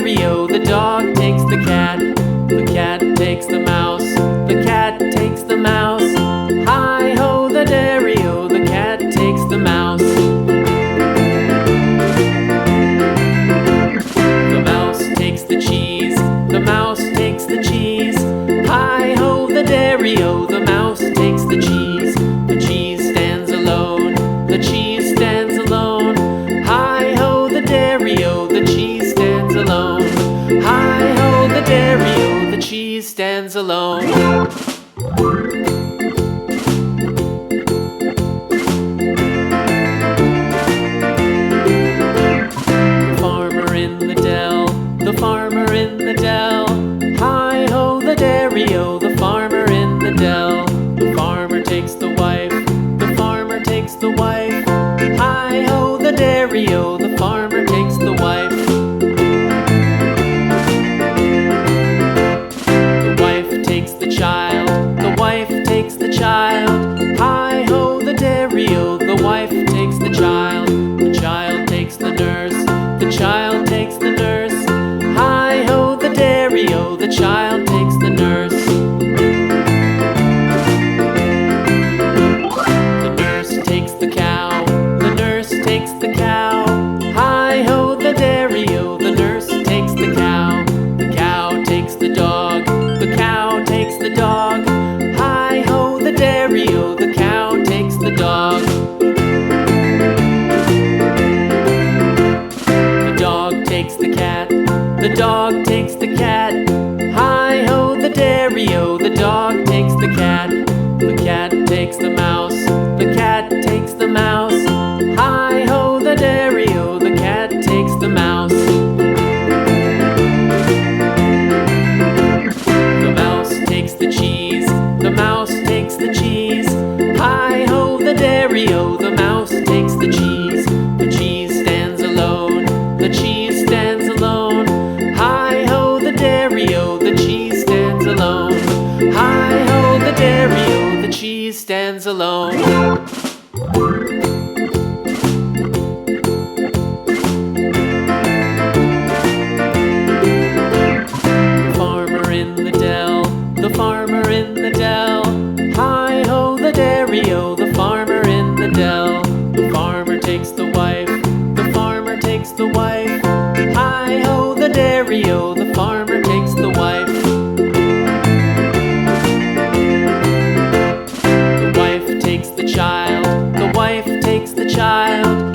dairy-o, the dog takes the cat. The cat takes the mouse. The cat takes the mouse. Hi-ho, the dairy-o, the cat takes the mouse. The mouse takes the cheese. The mouse takes the cheese. Hi-ho, the dairy-o, the mouse takes the cheese. The cheese stands alone. The cheese stands alone. Hi-ho, the dairy-o, the cheese stands alone. Hi-ho, the dairy-o, the cheese stands alone. The farmer in the dell. The farmer in the dell. Hi-ho, the dairy-o, the farmer in the dell. The farmer takes the wife. The farmer takes the wife. Hi-ho, the dairy-o, the farmer takes the wife. The wife takes the child. The wife takes the child. Hi-ho, the dairy-o, the wife takes the child. The child takes the nurse. The child takes the nurse. Hi-ho, the dairy-o, the child takes the nurse. The nurse takes the cow. The nurse takes the cow. Hi-ho, the dairy-o, the nurse takes the cow. The cow takes the dog. The cow takes the dog. Hi-ho, the dairy-o, the cow takes the dog. The dog takes the cat. The dog takes the cat. Hi-ho, the dairy-o, the dog takes the cat. The cat takes the mouse. The cat takes the mouse. Hi-ho, the dairy-o, the cat takes the mouse. The mouse takes the cheese. The mouse takes the cheese. Hi-ho, the dairy-o, the mouse takes the cheese. The cheese stands alone. The cheese stands alone. Hi-ho, the dairy-o, the cheese stands alone. Hi-ho, the dairy-o, the cheese stands alone. The farmer in the dell. The farmer in the dell. Hi-ho, the dairy-o, the farmer in the dell. The farmer takes the wife. The farmer takes the wife. Hi-ho, the dairy-o, the farmer takes the wife. The wife takes the child. The wife takes the child.